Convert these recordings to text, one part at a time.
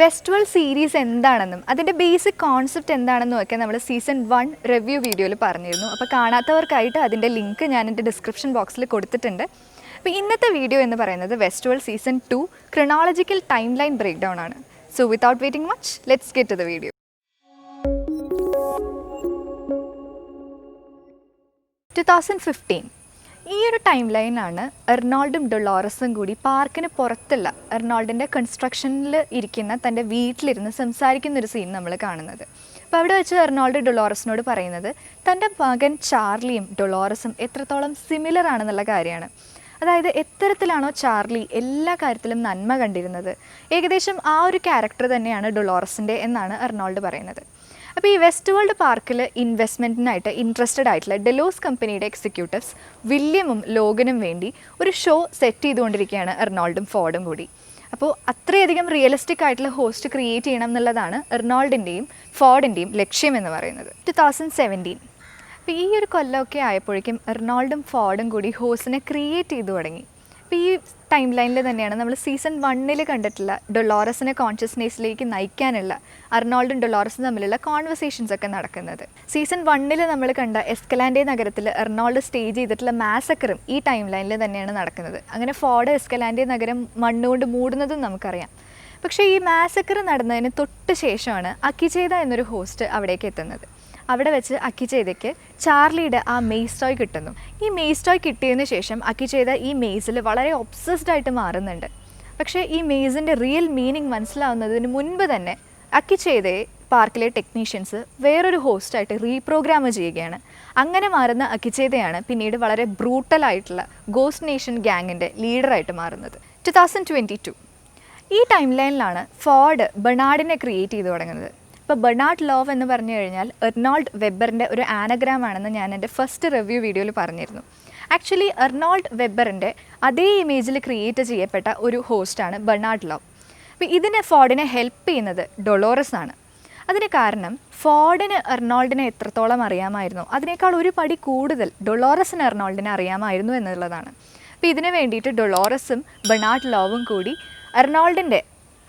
വെസ്റ്റ്വേൾഡ് series എന്താണെന്നും അതിൻ്റെ basic concept എന്താണെന്നും ഒക്കെ നമ്മൾ സീസൺ 1 റിവ്യൂ വീഡിയോയിൽ പറഞ്ഞിരുന്നു. അപ്പോൾ കാണാത്തവർക്കായിട്ട് അതിൻ്റെ ലിങ്ക് ഞാൻ എൻ്റെ ഡിസ്ക്രിപ്ഷൻ ബോക്സിൽ കൊടുത്തിട്ടുണ്ട്. അപ്പോൾ ഇന്നത്തെ വീഡിയോ എന്ന് പറയുന്നത് Westworld season 2 chronological time line break down ആണ്. So without waiting much, let's get to the video. 2015 ഈ ഒരു ടൈം ലൈനാണ് എർണോൾഡും ഡൊളോറസും കൂടി പാർക്കിന് പുറത്തുള്ള എർണോൾഡിൻ്റെ കൺസ്ട്രക്ഷനിൽ ഇരിക്കുന്ന തൻ്റെ വീട്ടിലിരുന്ന് സംസാരിക്കുന്നൊരു സീൻ നമ്മൾ കാണുന്നത്. അപ്പോൾ അവിടെ വെച്ച് എർണോൾഡ് ഡൊളോറസിനോട് പറയുന്നത് തൻ്റെ മകൻ ചാർലിയും ഡൊളോറസും എത്രത്തോളം സിമിലർ ആണെന്നുള്ള കാര്യമാണ്. അതായത് എത്തരത്തിലാണോ ചാർലി എല്ലാ കാര്യത്തിലും നന്മ കണ്ടിരുന്നത്, ഏകദേശം ആ ഒരു ക്യാരക്ടർ തന്നെയാണ് ഡൊളോറസിൻ്റെ എന്നാണ് എർണോൾഡ് പറയുന്നത്. അപ്പോൾ ഈ വെസ്റ്റ് വേൾഡ് പാർക്കിൽ ഇൻവെസ്റ്റ്മെൻറ്റിനായിട്ട് ഇൻട്രസ്റ്റഡ് ആയിട്ടുള്ള ഡെലോസ് കമ്പനിയുടെ എക്സിക്യൂട്ടീവ്സ് വില്യമും ലോഗനും വേണ്ടി ഒരു ഷോ സെറ്റ് ചെയ്തുകൊണ്ടിരിക്കുകയാണ് എർണോൾഡും ഫോർഡും കൂടി. അപ്പോൾ അത്രയധികം റിയലിസ്റ്റിക് ആയിട്ടുള്ള ഹോസ്റ്റ് ക്രിയേറ്റ് ചെയ്യണം എന്നുള്ളതാണ് എർണോൾഡിൻ്റെയും ഫോർഡിൻ്റെയും ലക്ഷ്യം എന്ന് പറയുന്നത്. 2017 അപ്പോൾ ഈ ഒരു കൊല്ലമൊക്കെ ആയപ്പോഴേക്കും എർണോൾഡും ഫോർഡും കൂടി ഹോസ്റ്റിനെ ക്രിയേറ്റ് ചെയ്തു തുടങ്ങി. അപ്പോൾ ഈ ടൈം ലൈനിൽ തന്നെയാണ് നമ്മൾ സീസൺ 1 കണ്ടിട്ടുള്ള ഡൊളോറസിനെ കോൺഷ്യസ്നെസ്സിലേക്ക് നയിക്കാനുള്ള അർണോൾഡും ഡൊളോറസും തമ്മിലുള്ള കോൺവെർസേഷൻസ് ഒക്കെ നടക്കുന്നത്. സീസൺ 1 നമ്മൾ കണ്ട എസ്കലാൻഡെ നഗരത്തിൽ എർണോൾഡ് സ്റ്റേജ് ചെയ്തിട്ടുള്ള മാസക്കറും ഈ ടൈം ലൈനിൽ തന്നെയാണ് നടക്കുന്നത്. അങ്ങനെ ഫോർഡ് എസ്കലാൻഡെ നഗരം മണ്ണുകൊണ്ട് മൂടുന്നതും നമുക്കറിയാം. പക്ഷേ ഈ മാസക്കർ നടന്നതിന് തൊട്ട് ശേഷമാണ് അക്കിചേത എന്നൊരു ഹോസ്റ്റ് അവിടേക്ക് എത്തുന്നത്. അവിടെ വെച്ച് അക്കിചേതയ്ക്ക് ചാർലിയുടെ ആ മെയ്സ് ടോയ് കിട്ടുന്നു. ഈ മെയ്സ് ടോയ് കിട്ടിയതിന് ശേഷം അക്കിചേത ഈ മെയ്സിൽ വളരെ ഒബ്സസ്ഡ് ആയിട്ട് മാറുന്നുണ്ട്. പക്ഷേ ഈ മെയ്സിൻ്റെ റിയൽ മീനിങ് മനസ്സിലാവുന്നതിന് മുൻപ് തന്നെ അക്കിചേതയെ പാർക്കിലെ ടെക്നീഷ്യൻസ് വേറൊരു ഹോസ്റ്റായിട്ട് റീപ്രോഗ്രാം ചെയ്യുകയാണ്. അങ്ങനെ മാറുന്ന അക്കിചേതയാണ് പിന്നീട് വളരെ ബ്രൂട്ടലായിട്ടുള്ള ഗോസ്റ്റ് നേഷൻ ഗ്യാങ്ങിൻ്റെ ലീഡറായിട്ട് മാറുന്നത്. 2022 ഈ ടൈം ലൈനിലാണ് ഫോർഡ് ബെർണാഡിനെ ക്രിയേറ്റ് ചെയ്തു തുടങ്ങുന്നത്. ഇപ്പോൾ ബെർണാഡ് ലോവ് എന്ന് പറഞ്ഞു കഴിഞ്ഞാൽ എർണോൾഡ് വെബറിൻ്റെ ഒരു ആനഗ്രാം ആണെന്ന് ഞാൻ എൻ്റെ ഫസ്റ്റ് റിവ്യൂ വീഡിയോയിൽ പറഞ്ഞിരുന്നു. ആക്ച്വലി എർണോൾഡ് വെബറിൻ്റെ അതേ ഇമേജിൽ ക്രിയേറ്റ് ചെയ്യപ്പെട്ട ഒരു ഹോസ്റ്റാണ് ബെർണാഡ് ലോവ്. അപ്പോൾ ഇതിനെ ഫോർഡിനെ ഹെൽപ്പ് ചെയ്യുന്നത് ഡൊളോറസ് ആണ്. അതിന് കാരണം ഫോർഡിന് എർണോൾഡിനെ എത്രത്തോളം അറിയാമായിരുന്നു അതിനേക്കാൾ ഒരു പടി കൂടുതൽ ഡൊളോറസിന് എർണോൾഡിനെ അറിയാമായിരുന്നു എന്നുള്ളതാണ്. അപ്പോൾ ഇതിന് വേണ്ടിയിട്ട് ഡൊളോറസും ബെർണാഡ് ലോവും കൂടി എർണോൾഡിൻ്റെ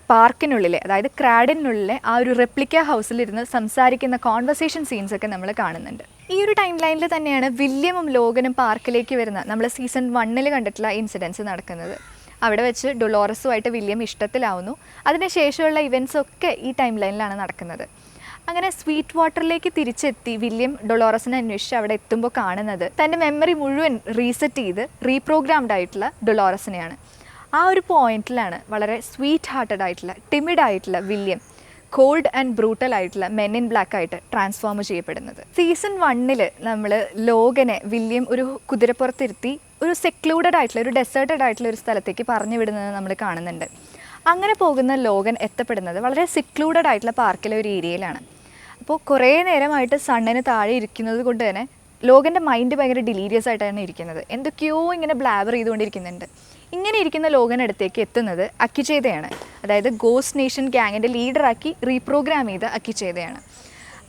പാർക്കിനുള്ളിലെ, അതായത് ക്രാഡിനുള്ളിലെ ആ ഒരു റെപ്ലിക്ക ഹൗസിലിരുന്ന് സംസാരിക്കുന്ന കോൺവെർസേഷൻ സീൻസൊക്കെ നമ്മൾ കാണുന്നുണ്ട്. ഈ ഒരു ടൈം ലൈനിൽ തന്നെയാണ് വില്യമും ലോഗനും പാർക്കിലേക്ക് വരുന്ന നമ്മൾ സീസൺ 1 കണ്ടിട്ടുള്ള ഇൻസിഡൻസ് നടക്കുന്നത്. അവിടെ വെച്ച് ഡൊളോറസുമായിട്ട് വില്യം ഇഷ്ടത്തിലാവുന്നു. അതിനുശേഷമുള്ള ഇവൻറ്റ്സൊക്കെ ഈ ടൈം ലൈനിലാണ് നടക്കുന്നത്. അങ്ങനെ സ്വീറ്റ് വാട്ടറിലേക്ക് തിരിച്ചെത്തി വില്യം ഡൊളോറസിനെ അന്വേഷിച്ച് അവിടെ എത്തുമ്പോൾ കാണുന്നത് തൻ്റെ മെമ്മറി മുഴുവൻ റീസെറ്റ് ചെയ്ത് റീപ്രോഗ്രാംഡ് ആയിട്ടുള്ള ഡൊളോറസിനെയാണ്. ആ ഒരു പോയിന്റിലാണ് വളരെ സ്വീറ്റ് ഹാർട്ടഡ് ആയിട്ടുള്ള ടിമിഡ് ആയിട്ടുള്ള വില്യം കോൾഡ് ആൻഡ് ബ്രൂട്ടൽ ആയിട്ടുള്ള മെൻ ഇൻ ബ്ലാക്ക് ആയിട്ട് ട്രാൻസ്ഫോം ചെയ്യപ്പെടുന്നത്. സീസൺ 1 നമ്മൾ ലോഗനെ വില്യം ഒരു കുതിരപ്പുറത്തിരുത്തി ഒരു സെക്ലൂഡഡ് ആയിട്ടുള്ള ഒരു ഡെസേർട്ടഡ് ആയിട്ടുള്ള ഒരു സ്ഥലത്തേക്ക് പറഞ്ഞു വിടുന്നത് നമ്മൾ കാണുന്നുണ്ട്. അങ്ങനെ പോകുന്ന ലോഗൻ എത്തപ്പെടുന്നത് വളരെ സെക്ലൂഡഡ് ആയിട്ടുള്ള പാർക്കിലെ ഒരു ഏരിയയിലാണ്. അപ്പോൾ കുറേ നേരമായിട്ട് സണ്ണിന് താഴെ ഇരിക്കുന്നത് കൊണ്ട് തന്നെ ലോഗൻ്റെ മൈൻഡ് ഭയങ്കര ഡിലീരിയസ് ആയിട്ടാണ് ഇരിക്കുന്നത്. എന്തൊക്കെയോ ഇങ്ങനെ ബ്ലാബർ ചെയ്തുകൊണ്ടിരിക്കുന്നുണ്ട്. ഇങ്ങനെ ഇരിക്കുന്ന ലോഗൻ അടുത്തേക്ക് എത്തുന്നത് അക്കിചേതയാണ്. അതായത് ഗോസ്റ്റ് നേഷൻ ഗ്യാങ്ങിൻ്റെ ലീഡറാക്കി റീപ്രോഗ്രാം ചെയ്ത അക്കിചേതയാണ്.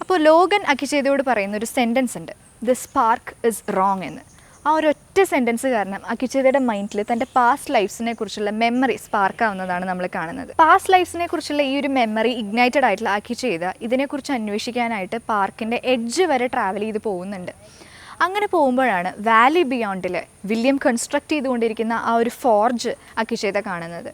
അപ്പോൾ ലോഗൻ അക്കിചേതയോട് പറയുന്ന ഒരു സെൻറ്റൻസ് ഉണ്ട്, ദ സ്പാർക്ക് ഇസ് റോങ് എന്ന്. ആ ഒരൊറ്റ സെൻറ്റൻസ് കാരണം അക്കിചേതയുടെ മൈൻഡിൽ തൻ്റെ പാസ്റ്റ് ലൈഫ്സിനെ കുറിച്ചുള്ള മെമ്മറി സ്പാർക്കാവുന്നതാണ് നമ്മൾ കാണുന്നത്. പാസ്റ്റ് ലൈഫ്സിനെ കുറിച്ചുള്ള ഈ ഒരു മെമ്മറി ഇഗ്നൈറ്റഡ് ആയിട്ടുള്ള അക്കിചേത ഇതിനെക്കുറിച്ച് അന്വേഷിക്കാനായിട്ട് പാർക്കിൻ്റെ എഡ്ജ് വരെ ട്രാവൽ ചെയ്ത് പോകുന്നുണ്ട്. അങ്ങനെ പോകുമ്പോഴാണ് വാലി ബിയോണ്ടിൽ വില്യം കൺസ്ട്രക്ട് ചെയ്തുകൊണ്ടിരിക്കുന്ന ആ ഒരു ഫോർജ് അക്കിചേത കാണുന്നത്.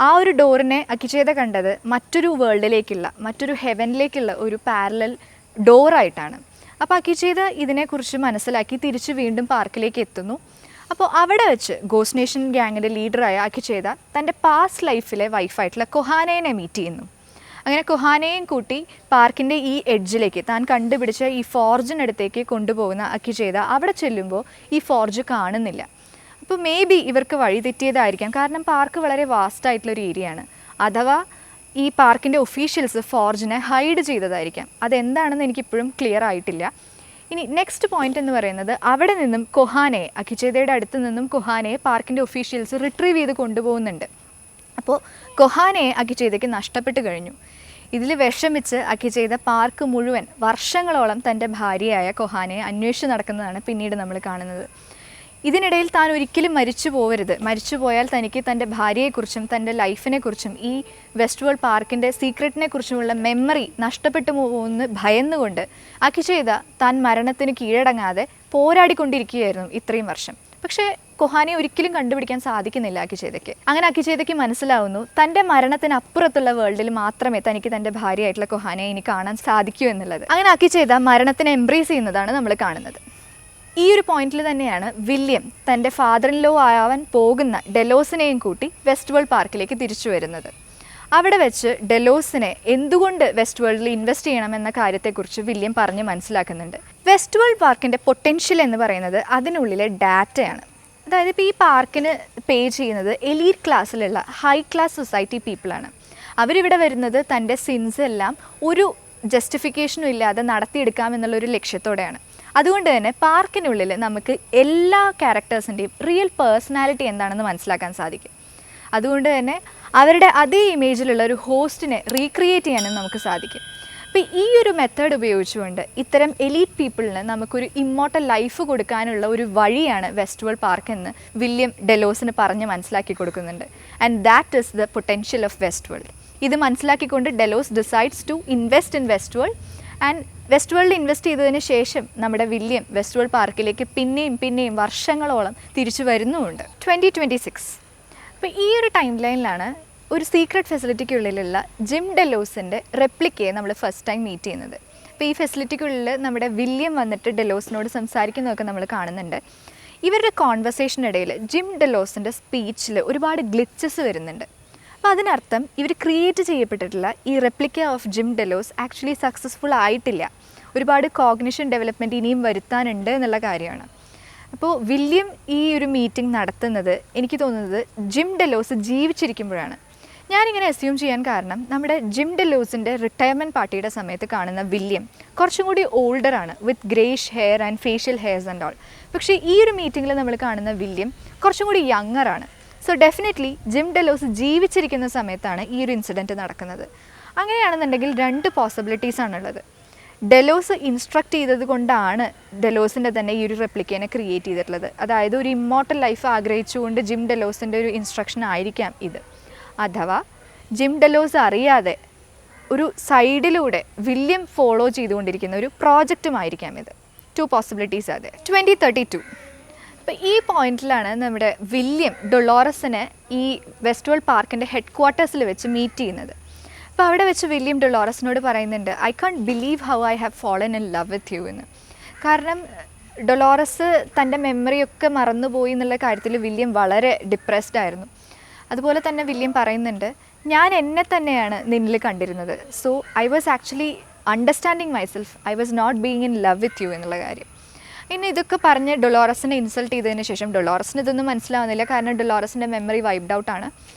ആ ഒരു ഡോറിനെ അക്കിചേത കണ്ടത് മറ്റൊരു വേൾഡിലേക്കുള്ള, മറ്റൊരു ഹെവനിലേക്കുള്ള ഒരു പാരലൽ ഡോറായിട്ടാണ്. അപ്പോൾ അക്കിചേത ഇതിനെക്കുറിച്ച് മനസ്സിലാക്കി തിരിച്ച് വീണ്ടും പാർക്കിലേക്ക് എത്തുന്നു. അപ്പോൾ അവിടെ വെച്ച് ഗോസ്റ്റ് നേഷൻ ഗ്യാങ്ങിൻ്റെ ലീഡറായ അക്കിചേത തൻ്റെ പാസ്റ്റ് ലൈഫിലെ വൈഫായിട്ടുള്ള കൊഹാനയെ മീറ്റ് ചെയ്യുന്നു. അങ്ങനെ കൊഹാനയും കൂട്ടി പാർക്കിൻ്റെ ഈ എഡ്ജിലേക്ക് താൻ കണ്ടുപിടിച്ച ഈ ഫോർജിനടുത്തേക്ക് കൊണ്ടുപോകുന്ന അക്കിചേത അവിടെ ചെല്ലുമ്പോൾ ഈ ഫോർജ് കാണുന്നില്ല. അപ്പോൾ മേ ബി ഇവർക്ക് വഴി തെറ്റിയതായിരിക്കാം. കാരണം പാർക്ക് വളരെ വാസ്റ്റ് ആയിട്ടുള്ളൊരു ഏരിയയാണ്. അഥവാ ഈ പാർക്കിൻ്റെ ഒഫീഷ്യൽസ് ഫോർജിനെ ഹൈഡ് ചെയ്തതായിരിക്കാം. അതെന്താണെന്ന് എനിക്കിപ്പോഴും ക്ലിയർ ആയിട്ടില്ല. ഇനി നെക്സ്റ്റ് പോയിന്റ് എന്ന് പറയുന്നത് അവിടെ നിന്നും കൊഹാനയെ, അക്കിചേതയുടെ അടുത്ത് നിന്നും കൊഹാനയെ പാർക്കിൻ്റെ ഒഫീഷ്യൽസ് റിട്രീവ് ചെയ്ത് കൊണ്ടുപോകുന്നുണ്ട്. അപ്പോൾ കൊഹാനയെ അക്കിചേതയ്ക്ക് നഷ്ടപ്പെട്ട് കഴിഞ്ഞു. ഇതിൽ വിഷമിച്ച് അക്കിചേത പാർക്ക് മുഴുവൻ വർഷങ്ങളോളം തൻ്റെ ഭാര്യയായ കൊഹാനയെ അന്വേഷിച്ച് നടക്കുന്നതാണ് പിന്നീട് നമ്മൾ കാണുന്നത്. ഇതിനിടയിൽ താൻ ഒരിക്കലും മരിച്ചു പോകരുത്, മരിച്ചു പോയാൽ തനിക്ക് തൻ്റെ ഭാര്യയെക്കുറിച്ചും തൻ്റെ ലൈഫിനെക്കുറിച്ചും ഈ വെസ്റ്റ് വേൾഡ് പാർക്കിൻ്റെ സീക്രട്ടിനെ കുറിച്ചുമുള്ള മെമ്മറി നഷ്ടപ്പെട്ടു പോകുമെന്ന് ഭയന്നുകൊണ്ട് അക്കിചേത താൻ മരണത്തിന് കീഴടങ്ങാതെ പോരാടിക്കൊണ്ടിരിക്കുകയായിരുന്നു ഇത്രയും വർഷം. പക്ഷേ കൊഹാനിയെ ഒരിക്കലും കണ്ടുപിടിക്കാൻ സാധിക്കുന്നില്ല അക്കിചേതയ്ക്ക്. അങ്ങനെ അക്കിചേതയ്ക്ക് മനസ്സിലാവുന്നു തൻ്റെ മരണത്തിനപ്പുറത്തുള്ള വേൾഡിൽ മാത്രമേ തനിക്ക് തൻ്റെ ഭാര്യയായിട്ടുള്ള കൊഹാനിയെ ഇനി കാണാൻ സാധിക്കൂ എന്നുള്ളത്. അങ്ങനെ അക്കിചേത മരണത്തിനെ എംബ്രേസ് ചെയ്യുന്നതാണ് നമ്മൾ കാണുന്നത്. ഈ ഒരു പോയിന്റിൽ തന്നെയാണ് വില്യം തൻ്റെ ഫാദർ ഇൻ ലോ ആവാൻ പോകുന്ന ഡെലോസിനെയും കൂട്ടി വെസ്റ്റ് വേൾഡ് പാർക്കിലേക്ക് തിരിച്ചു വരുന്നത്. അവിടെ വെച്ച് ഡെലോസിനെ എന്തുകൊണ്ട് വെസ്റ്റ് വേൾഡിൽ ഇൻവെസ്റ്റ് ചെയ്യണമെന്ന കാര്യത്തെക്കുറിച്ച് വില്യം പറഞ്ഞ് മനസ്സിലാക്കുന്നുണ്ട്. വെസ്റ്റ് വേൾഡ് പാർക്കിൻ്റെ പൊട്ടൻഷ്യൽ എന്ന് പറയുന്നത് അതിനുള്ളിലെ ഡാറ്റയാണ്. അതായത് ഇപ്പോൾ ഈ പാർക്കിന് പേ ചെയ്യുന്നത് എലീറ്റ് ക്ലാസ്സിലുള്ള ഹൈ ക്ലാസ് സൊസൈറ്റി പീപ്പിളാണ്. അവരിവിടെ വരുന്നത് തൻ്റെ സിൻസ് എല്ലാം ഒരു ജസ്റ്റിഫിക്കേഷനും ഇല്ലാതെ നടത്തിയെടുക്കാമെന്നുള്ളൊരു ലക്ഷ്യത്തോടെയാണ്. അതുകൊണ്ട് തന്നെ പാർക്കിനുള്ളിൽ നമുക്ക് എല്ലാ ക്യാരക്ടേഴ്സിൻ്റെയും റിയൽ പേഴ്സണാലിറ്റി എന്താണെന്ന് മനസ്സിലാക്കാൻ സാധിക്കും. അതുകൊണ്ട് തന്നെ അവരുടെ അതേ ഇമേജിലുള്ള ഒരു ഹോസ്റ്റിനെ റീക്രിയേറ്റ് ചെയ്യാനും നമുക്ക് സാധിക്കും. അപ്പോൾ ഈ ഒരു മെത്തേഡ് ഉപയോഗിച്ചുകൊണ്ട് ഇത്തരം എലീറ്റ് പീപ്പിളിന് നമുക്കൊരു ഇമ്മോർട്ടൽ ലൈഫ് കൊടുക്കാനുള്ള ഒരു വഴിയാണ് വെസ്റ്റ് വേൾഡ് പാർക്ക് എന്ന് വില്യം ഡെലോസിന് പറഞ്ഞ് മനസ്സിലാക്കി കൊടുക്കുന്നുണ്ട്. And that is the potential of Westworld. ഇത് മനസ്സിലാക്കിക്കൊണ്ട് Delos decides to invest in Westworld. And വെസ്റ്റ് വേൾഡിൽ ഇൻവെസ്റ്റ് ചെയ്തതിന് ശേഷം നമ്മുടെ വില്യം വെസ്റ്റ് വേൾഡ് പാർക്കിലേക്ക് പിന്നെയും വർഷങ്ങളോളം തിരിച്ചു വരുന്നുമുണ്ട്. 2026. അപ്പോൾ ഈ ഒരു ടൈം ലൈനിലാണ് ഒരു സീക്രട്ട് ഫെസിലിറ്റിക്കുള്ളിലുള്ള ജിം ഡെലോസിൻ്റെ റെപ്ലിക്കയെ നമ്മൾ ഫസ്റ്റ് ടൈം മീറ്റ് ചെയ്യുന്നത്. അപ്പോൾ ഈ ഫെസിലിറ്റിക്കുള്ളിൽ നമ്മുടെ വില്യം വന്നിട്ട് ഡെലോസിനോട് സംസാരിക്കുന്നതൊക്കെ നമ്മൾ കാണുന്നുണ്ട്. ഇവരുടെ കോൺവെർസേഷനിടയിൽ ജിം ഡെലോസിൻ്റെ സ്പീച്ചിൽ ഒരുപാട് ഗ്ലിച്ചസ് വരുന്നുണ്ട്. അപ്പോൾ അതിനർത്ഥം ഇവർ ക്രിയേറ്റ് ചെയ്യപ്പെട്ടിട്ടുള്ള ഈ replica of Jim Delos actually successful ആയിട്ടില്ല. ഒരുപാട് കോഗ്നിഷൻ ഡെവലപ്മെൻറ്റ് ഇനിയും വരുത്താനുണ്ട് എന്നുള്ള കാര്യമാണ്. അപ്പോൾ വില്യം ഈ ഒരു മീറ്റിംഗ് നടത്തുന്നത് എനിക്ക് തോന്നുന്നത് ജിം ഡെലോസ് ജീവിച്ചിരിക്കുമ്പോഴാണ്. ഞാനിങ്ങനെ അസ്യൂം ചെയ്യാൻ കാരണം നമ്മുടെ ജിം ഡെലോസിൻ്റെ റിട്ടയർമെൻറ്റ് പാർട്ടിയുടെ സമയത്ത് കാണുന്ന വില്യം കുറച്ചും കൂടി ഓൾഡറാണ്, with greyish hair and facial hairs and all. പക്ഷേ ഈ ഒരു മീറ്റിങ്ങിൽ നമ്മൾ കാണുന്ന വില്യം കുറച്ചും കൂടി യങ്ങറാണ്. സോ ഡെഫിനറ്റ്ലി ജിം ഡെലോസ് ജീവിച്ചിരിക്കുന്ന സമയത്താണ് ഈ ഒരു ഇൻസിഡൻറ്റ് നടക്കുന്നത്. അങ്ങനെയാണെന്നുണ്ടെങ്കിൽ 2 പോസിബിലിറ്റീസാണുള്ളത്. ഡെലോസ് ഇൻസ്ട്രക്റ്റ് ചെയ്തത് കൊണ്ടാണ് ഡെലോസിൻ്റെ തന്നെ ഈ ഒരു റെപ്ലിക്കേനെ ക്രിയേറ്റ് ചെയ്തിട്ടുള്ളത്. അതായത് ഒരു ഇമ്മോർട്ടൽ ലൈഫ് ആഗ്രഹിച്ചുകൊണ്ട് ജിം ഡെലോസിൻ്റെ ഒരു ഇൻസ്ട്രക്ഷൻ ആയിരിക്കാം ഇത്. അഥവാ ജിം ഡെലോസ് അറിയാതെ ഒരു സൈഡിലൂടെ വില്യം ഫോളോ ചെയ്തുകൊണ്ടിരിക്കുന്ന ഒരു പ്രോജക്റ്റുമായിരിക്കാം ഇത്. 2 പോസിബിലിറ്റീസ് അതെ. 2032. അപ്പോൾ ഈ പോയിന്റിലാണ് നമ്മുടെ വില്യം ഡൊളോറസിനെ ഈ വെസ്റ്റ് വേൾഡ് പാർക്കിൻ്റെ ഹെഡ് ക്വാർട്ടേഴ്സിൽ വെച്ച് മീറ്റ് ചെയ്യുന്നത്. അപ്പോൾ അവിടെ വെച്ച് വില്യം ഡൊളോറസിനോട് പറയുന്നുണ്ട്, I can't believe how I have fallen in love with U എന്ന്. കാരണം ഡൊളോറസ് തൻ്റെ മെമ്മറിയൊക്കെ മറന്നുപോയി എന്നുള്ള കാര്യത്തിൽ വില്യം വളരെ ഡിപ്രസ്ഡ് ആയിരുന്നു. അതുപോലെ തന്നെ വില്യം പറയുന്നുണ്ട്, ഞാൻ എന്നെ തന്നെയാണ് നിന്നിൽ കണ്ടിരുന്നത്. So I was actually understanding myself, I was not being in love with you എന്നുള്ള കാര്യം. ഇനി ഇതൊക്കെ പറഞ്ഞ് ഡൊളോറസിനെ ഇൻസൾട്ട് ചെയ്തതിന് ശേഷം ഡൊളോറസിന് ഇതൊന്നും മനസ്സിലാവുന്നില്ല, കാരണം ഡൊളോറസിൻ്റെ മെമ്മറി വൈപ്ഡ് ഔട്ട് ആണ്.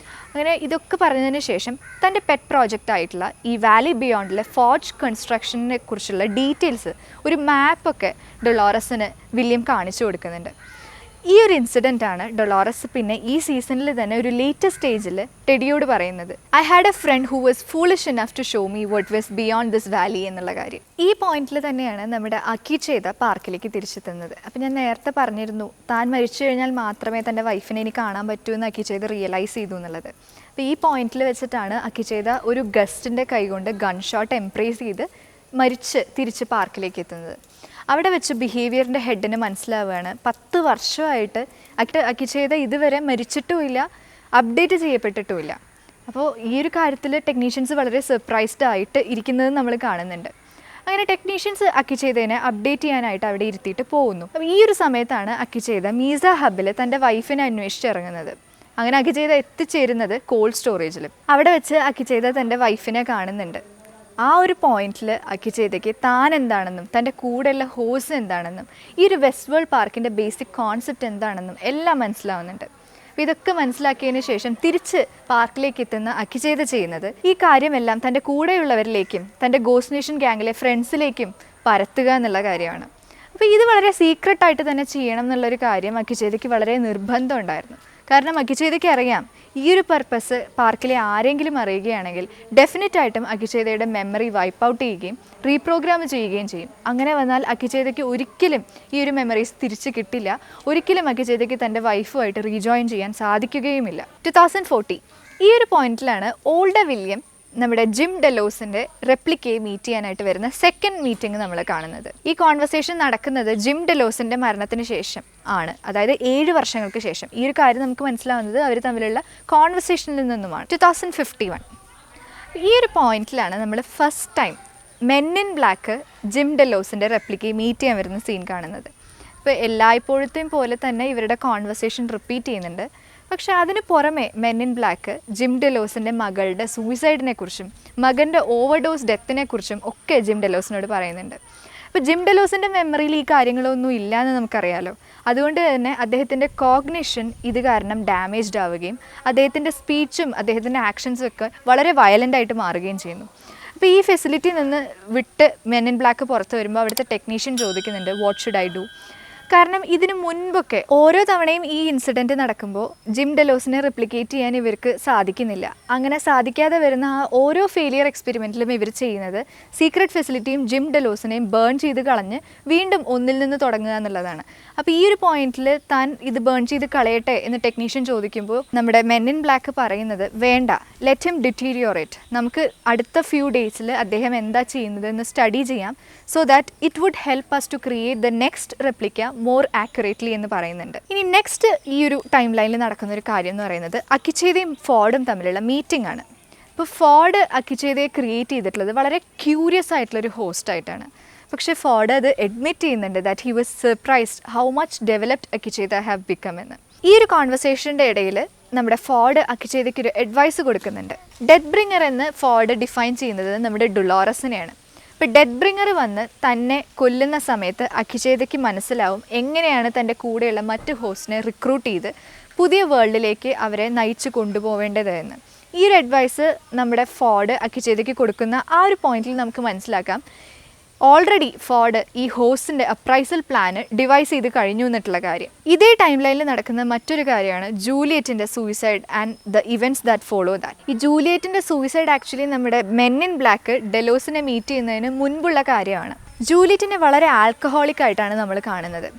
അങ്ങനെ ഇതൊക്കെ പറഞ്ഞതിന് ശേഷം തൻ്റെ പെറ്റ് പ്രോജക്റ്റ് ആയിട്ടുള്ള ഈ വാലി ബിയോണ്ടിലെ ഫോർജ് കൺസ്ട്രക്ഷനെ കുറിച്ചുള്ള ഡീറ്റെയിൽസ്, ഒരു മാപ്പൊക്കെ ഡൊളോറസിന് വില്യം കാണിച്ചു കൊടുക്കുന്നുണ്ട്. ഈ ഒരു ഇൻസിഡൻ്റാണ് ഡൊളോറസ് പിന്നെ ഈ സീസണിൽ തന്നെ ഒരു ലേറ്റസ്റ്റ് സ്റ്റേജിൽ ടെഡിയോട് പറയുന്നത്, I had a friend who was foolish enough to show me what was beyond this valley എന്നുള്ള കാര്യം. ഈ പോയിന്റിൽ തന്നെയാണ് നമ്മുടെ അക്കിചേത പാർക്കിലേക്ക് തിരിച്ചെത്തുന്നത്. അപ്പം ഞാൻ നേരത്തെ പറഞ്ഞിരുന്നു, താൻ മരിച്ചു കഴിഞ്ഞാൽ മാത്രമേ തൻ്റെ വൈഫിനെ ഇനി കാണാൻ പറ്റൂ എന്ന് അക്കിചേത റിയലൈസ് ചെയ്തു എന്നുള്ളത്. അപ്പോൾ ഈ പോയിന്റിൽ വെച്ചിട്ടാണ് അക്കിചേത ഒരു ഗസ്റ്റിൻ്റെ കൈകൊണ്ട് ഗൺ ഷോട്ട് എംപ്രേസ് ചെയ്ത് മരിച്ച് തിരിച്ച് പാർക്കിലേക്ക് എത്തുന്നത്. അവിടെ വെച്ച് ബിഹേവിയറിൻ്റെ ഹെഡിന് മനസ്സിലാവുകയാണ് 10 വർഷമായിട്ട് അക്കിചേത ഇതുവരെ മരിച്ചിട്ടുമില്ല, അപ്ഡേറ്റ് ചെയ്യപ്പെട്ടിട്ടുമില്ല. അപ്പോൾ ഈ ഒരു കാര്യത്തിൽ ടെക്നീഷ്യൻസ് വളരെ സർപ്രൈസ്ഡ് ആയിട്ട് ഇരിക്കുന്നത് നമ്മൾ കാണുന്നുണ്ട്. അങ്ങനെ ടെക്നീഷ്യൻസ് അക്കിചേതനെ അപ്ഡേറ്റ് ചെയ്യാനായിട്ട് അവിടെ ഇരുത്തിയിട്ട് പോകുന്നു. അപ്പോൾ ഈ ഒരു സമയത്താണ് അക്കിചേത മീസ ഹബിൽ തൻ്റെ വൈഫിനെ അന്വേഷിച്ചിറങ്ങുന്നത്. അങ്ങനെ അക്കിചേത എത്തിച്ചേരുന്നത് കോൾഡ് സ്റ്റോറേജിൽ. അവിടെ വെച്ച് അക്കിചേത തൻ്റെ വൈഫിനെ കാണുന്നുണ്ട്. ആ ഒരു പോയിന്റിൽ അക്കിചേതയ്ക്ക് താൻ എന്താണെന്നും തൻ്റെ കൂടെയുള്ള ഹോസ് എന്താണെന്നും ഈ ഒരു വെസ്റ്റ് വേൾഡ് പാർക്കിൻ്റെ ബേസിക് കോൺസെപ്റ്റ് എന്താണെന്നും എല്ലാം മനസ്സിലാവുന്നുണ്ട്. അപ്പോൾ ഇതൊക്കെ മനസ്സിലാക്കിയതിന് ശേഷം തിരിച്ച് പാർക്കിലേക്ക് എത്തുന്ന അക്കിചേത ചെയ്യുന്നത് ഈ കാര്യമെല്ലാം തൻ്റെ കൂടെയുള്ളവരിലേക്കും തൻ്റെ ഗോസ്റ്റ് നേഷൻ ഗ്യാങ്ങിലെ ഫ്രണ്ട്സിലേക്കും പരത്തുക എന്നുള്ള കാര്യമാണ്. അപ്പോൾ ഇത് വളരെ സീക്രട്ടായിട്ട് തന്നെ ചെയ്യണം എന്നുള്ളൊരു കാര്യം അക്കിചേതയ്ക്ക് വളരെ നിർബന്ധം ഉണ്ടായിരുന്നു. കാരണം അക്കിച്ചേതയ്ക്ക് അറിയാം ഈ ഒരു പർപ്പസ് പാർക്കിലെ ആരെങ്കിലും അറിയുകയാണെങ്കിൽ ഡെഫിനറ്റായിട്ടും അക്കിച്ചേതയുടെ മെമ്മറി വൈപ്പ് ഔട്ട് ചെയ്യുകയും റീപ്രോഗ്രാം ചെയ്യുകയും ചെയ്യും. അങ്ങനെ വന്നാൽ അക്കിച്ചേതയ്ക്ക് ഒരിക്കലും ഈ ഒരു മെമ്മറീസ് തിരിച്ച് കിട്ടില്ല. ഒരിക്കലും അക്കിച്ചേതയ്ക്ക് തൻ്റെ വൈഫുമായിട്ട് റീജോയിൻ ചെയ്യാൻ സാധിക്കുകയുമില്ല. 2040 ഈ ഒരു പോയിന്റിലാണ് ഓൾഡർ വില്യം നമ്മുടെ ജിം ഡെലോസിൻ്റെ റെപ്ലിക്കയെ മീറ്റ് ചെയ്യാനായിട്ട് വരുന്ന സെക്കൻഡ് മീറ്റിംഗ് നമ്മൾ കാണുന്നത്. ഈ കോൺവെർസേഷൻ നടക്കുന്നത് ജിം ഡെലോസിൻ്റെ മരണത്തിന് ശേഷം ആണ്, അതായത് 7 വർഷങ്ങൾക്ക് ശേഷം. ഈ ഒരു കാര്യം നമുക്ക് മനസ്സിലാവുന്നത് അവർ തമ്മിലുള്ള കോൺവെർസേഷനിൽ നിന്നുമാണ്. 2051 ഈ ഒരു പോയിന്റിലാണ് നമ്മൾ first time Men in Black Jim ഡെലോസിൻ്റെ റെപ്ലിക്കയെ മീറ്റ് ചെയ്യാൻ വരുന്ന സീൻ കാണുന്നത്. ഇപ്പോൾ എല്ലായ്പ്പോഴത്തെയും പോലെ തന്നെ ഇവരുടെ കോൺവെർസേഷൻ റിപ്പീറ്റ് ചെയ്യുന്നുണ്ട്. പക്ഷേ അതിന് പുറമെ മെൻ ഇൻ ബ്ലാക്ക് ജിം ഡെലോസിൻ്റെ മകളുടെ സൂയിസൈഡിനെ കുറിച്ചും മകൻ്റെ ഓവർഡോസ് ഡെത്തിനെ കുറിച്ചും ഒക്കെ ജിം ഡെലോസിനോട് പറയുന്നുണ്ട്. അപ്പോൾ ജിം ഡെലോസിൻ്റെ മെമ്മറിയിൽ ഈ കാര്യങ്ങളൊന്നും ഇല്ല എന്ന് നമുക്കറിയാലോ. അതുകൊണ്ട് തന്നെ അദ്ദേഹത്തിൻ്റെ കോഗ്നിഷൻ ഇത് കാരണം ഡാമേജ്ഡ് ആവുകയും അദ്ദേഹത്തിൻ്റെ സ്പീച്ചും അദ്ദേഹത്തിൻ്റെ ആക്ഷൻസും ഒക്കെ വളരെ വയലൻ്റായിട്ട് മാറുകയും ചെയ്യുന്നു. അപ്പോൾ ഈ ഫെസിലിറ്റി നിന്ന് വിട്ട് മെൻ ഇൻ ബ്ലാക്ക് പുറത്ത് വരുമ്പോൾ അവിടുത്തെ ടെക്നീഷ്യൻ ചോദിക്കുന്നുണ്ട് വാട്ട് ഷുഡ് ഐ ഡു. കാരണം ഇതിനു മുൻപൊക്കെ ഓരോ തവണയും ഈ ഇൻസിഡൻറ്റ് നടക്കുമ്പോൾ ജിം ഡെലോസിനെ റിപ്ലിക്കേറ്റ് ചെയ്യാൻ ഇവർക്ക് സാധിക്കുന്നില്ല. അങ്ങനെ സാധിക്കാതെ വരുന്ന ആ ഓരോ ഫെയിലിയർ എക്സ്പെരിമെൻറ്റിലും ഇവർ ചെയ്യുന്നത് സീക്രട്ട് ഫെസിലിറ്റിയും ജിം ഡെലോസിനെയും ബേൺ ചെയ്ത് കളഞ്ഞ് വീണ്ടും ഒന്നിൽ നിന്ന് തുടങ്ങുക എന്നുള്ളതാണ്. അപ്പോൾ ഈ ഒരു പോയിന്റിൽ താൻ ഇത് ബേൺ ചെയ്ത് കളയട്ടെ എന്ന് ടെക്നീഷ്യൻ ചോദിക്കുമ്പോൾ നമ്മുടെ മെൻ ഇൻ ബ്ലാക്ക് പറയുന്നത് വേണ്ട, ലെറ്റ് ഹിം ഡിറ്റീരിയോറേറ്റ്, നമുക്ക് അടുത്ത ഫ്യൂ ഡേയ്സിൽ അദ്ദേഹം എന്താ ചെയ്യുന്നത് എന്ന് സ്റ്റഡി ചെയ്യാം, so that it would help us to create the next replica more accurately എന്ന് പറയുന്നുണ്ട്. ഇനി നെക്സ്റ്റ് ഈ ഒരു ടൈം ലൈനിൽ നടക്കുന്ന ഒരു കാര്യം എന്ന് പറയുന്നത് അക്കിച്ചേതയും ഫോർഡും തമ്മിലുള്ള മീറ്റിംഗ് ആണ്. ഇപ്പോൾ ഫോർഡ് അക്കിച്ചേതയെ ക്രിയേറ്റ് ചെയ്തിട്ടുള്ളത് വളരെ ക്യൂരിയസ് ആയിട്ടുള്ളൊരു ഹോസ്റ്റായിട്ടാണ്. പക്ഷേ ഫോർഡ് അത് അഡ്മിറ്റ് ചെയ്യുന്നുണ്ട് that he was surprised how much developed അക്കിച്ചേത ഹാവ് ബിക്കം എന്ന്. ഈ ഒരു കോൺവെർസേഷൻ്റെ ഇടയിൽ നമ്മുടെ ഫോർഡ് അക്കിച്ചേതയ്ക്ക് ഒരു അഡ്വൈസ് കൊടുക്കുന്നുണ്ട്. ഡെത്ത് ബ്രിങ്ങർ എന്ന് ഫോർഡ് ഡിഫൈൻ ചെയ്യുന്നത് നമ്മുടെ ഡുളോറസിനെയാണ്. ഇപ്പോൾ ഡെത്ത് ബ്രിങ്ങർ വന്ന് തന്നെ കൊല്ലുന്ന സമയത്ത് അക്കിച്ചേതയ്ക്ക് മനസ്സിലാവും എങ്ങനെയാണ് തൻ്റെ കൂടെയുള്ള മറ്റ് ഹോസ്റ്റിനെ റിക്രൂട്ട് ചെയ്ത് പുതിയ വേൾഡിലേക്ക് അവരെ നയിച്ചു കൊണ്ടുപോവേണ്ടത് എന്ന്. ഈ ഒരു അഡ്വൈസ് നമ്മുടെ ഫോർഡ് അക്കിച്ചേതയ്ക്ക് കൊടുക്കുന്ന ആ ഒരു പോയിന്റിൽ നമുക്ക് മനസ്സിലാക്കാം ഓൾറെഡി ഫോർഡ് ഈ ഹോസ്റ്റിൻ്റെ അപ്രൈസൽ പ്ലാന് ഡിവൈസ് ചെയ്ത് കഴിഞ്ഞു എന്നിട്ടുള്ള കാര്യം. ഇതേ ടൈം ലൈനിൽ നടക്കുന്ന മറ്റൊരു കാര്യമാണ് ജൂലിയറ്റിൻ്റെ suicide and the events that follow that. ഈ ജൂലിയറ്റിൻ്റെ സൂയിസൈഡ് ആക്ച്വലി നമ്മുടെ മെൻ ഇൻ ബ്ലാക്ക് ഡെലോസിനെ മീറ്റ് ചെയ്യുന്നതിന് മുൻപുള്ള കാര്യമാണ്. ജൂലിയറ്റിനെ വളരെ ആൽക്കഹോളിക് ആയിട്ടാണ് നമ്മൾ കാണുന്നത്.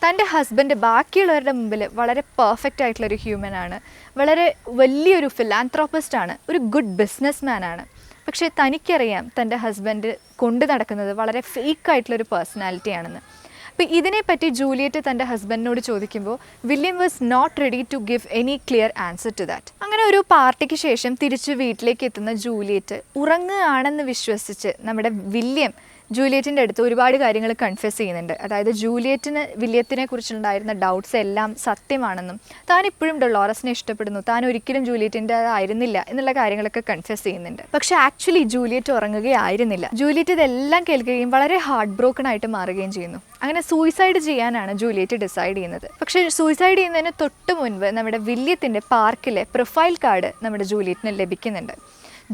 തൻ്റെ ഹസ്ബൻഡ് ബാക്കിയുള്ളവരുടെ മുമ്പിൽ വളരെ പെർഫെക്റ്റ് ആയിട്ടുള്ളൊരു ഹ്യൂമനാണ്, വളരെ വലിയൊരു ഫിലാന്ത്രോപ്പിസ്റ്റാണ്, ഒരു ഗുഡ് ബിസിനസ് മാനാണ്. പക്ഷേ തനിക്കറിയാം തൻ്റെ ഹസ്ബൻഡ് കൊണ്ടു നടക്കുന്നത് വളരെ ഫേക്കായിട്ടുള്ളൊരു പേഴ്സണാലിറ്റിയാണെന്ന്. അപ്പോൾ ഇതിനെപ്പറ്റി ജൂലിയറ്റ് തൻ്റെ ഹസ്ബൻഡിനോട് ചോദിക്കുമ്പോൾ William was not ready to give any clear answer to that. അങ്ങനെ ഒരു പാർട്ടിക്ക് ശേഷം തിരിച്ച് വീട്ടിലേക്ക് എത്തുന്ന ജൂലിയറ്റ് ഉറങ്ങുകയാണെന്ന് വിശ്വസിച്ച് നമ്മുടെ വില്യം ജൂലിയറ്റിൻ്റെ അടുത്ത് ഒരുപാട് കാര്യങ്ങൾ കൺഫ്യസ് ചെയ്യുന്നുണ്ട്. അതായത് ജൂലിയറ്റിന് വില്യത്തിനെ കുറിച്ചുണ്ടായിരുന്ന ഡൗട്ട്സ് എല്ലാം സത്യമാണെന്നും താൻ ഇപ്പോഴും ഡൊളോറസിനെ ഇഷ്ടപ്പെടുന്നു, താൻ ഒരിക്കലും ജൂലിയറ്റിൻ്റെ ആയിരുന്നില്ല എന്നുള്ള കാര്യങ്ങളൊക്കെ കൺഫ്യസ് ചെയ്യുന്നുണ്ട്. പക്ഷേ ആക്ച്വലി ജൂലിയറ്റ് ഉറങ്ങുകയായിരുന്നില്ല. ജൂലിയറ്റ് ഇതെല്ലാം കേൾക്കുകയും വളരെ ഹാർട്ട് ബ്രോക്കൺ ആയിട്ട് മാറുകയും ചെയ്യുന്നു. അങ്ങനെ സൂയിസൈഡ് ചെയ്യാനാണ് ജൂലിയറ്റ് ഡിസൈഡ് ചെയ്യുന്നത്. പക്ഷേ സൂയിസൈഡ് ചെയ്യുന്നതിന് തൊട്ട് മുൻപ് നമ്മുടെ വില്യത്തിൻ്റെ പാർക്കിലെ പ്രൊഫൈൽ കാർഡ് നമ്മുടെ ജൂലിയറ്റിന് ലഭിക്കുന്നുണ്ട്.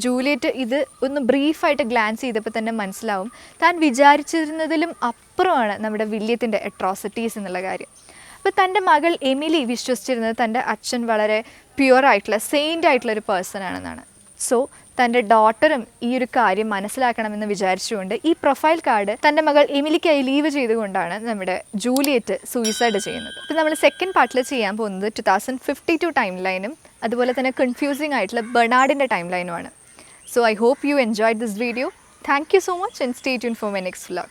ജൂലിയറ്റ് ഇത് ഒന്ന് ബ്രീഫായിട്ട് ഗ്ലാൻസ് ചെയ്തപ്പോൾ തന്നെ മനസ്സിലാവും താൻ വിചാരിച്ചിരുന്നതിലും അപ്പുറമാണ് നമ്മുടെ വില്യത്തിൻ്റെ അട്രോസിറ്റീസ് എന്നുള്ള കാര്യം. അപ്പോൾ തൻ്റെ മകൾ എമിലി വിശ്വസിച്ചിരുന്നത് തൻ്റെ അച്ഛൻ വളരെ പ്യുവറായിട്ടുള്ള സെയിൻ്റ് ആയിട്ടുള്ള ഒരു പേഴ്സൺ ആണെന്നാണ്. സോ തൻ്റെ ഡോട്ടറും ഈ ഒരു കാര്യം മനസ്സിലാക്കണമെന്ന് വിചാരിച്ചുകൊണ്ട് ഈ പ്രൊഫൈൽ കാർഡ് തൻ്റെ മകൾ എമിലിക്കായി ലീവ് ചെയ്തുകൊണ്ടാണ് നമ്മുടെ ജൂലിയറ്റ് സൂയിസൈഡ് ചെയ്യുന്നത്. അപ്പോൾ നമ്മൾ സെക്കൻഡ് പാർട്ടിൽ ചെയ്യാൻ പോകുന്നത് 2052 ടൈം ലൈനും അതുപോലെ തന്നെ കൺഫ്യൂസിംഗ് ആയിട്ടുള്ള ബെർണാർഡിൻ്റെ time ലൈനുമാണ്. So I hope you enjoyed this video. Thank you so much and stay tuned for my next vlog.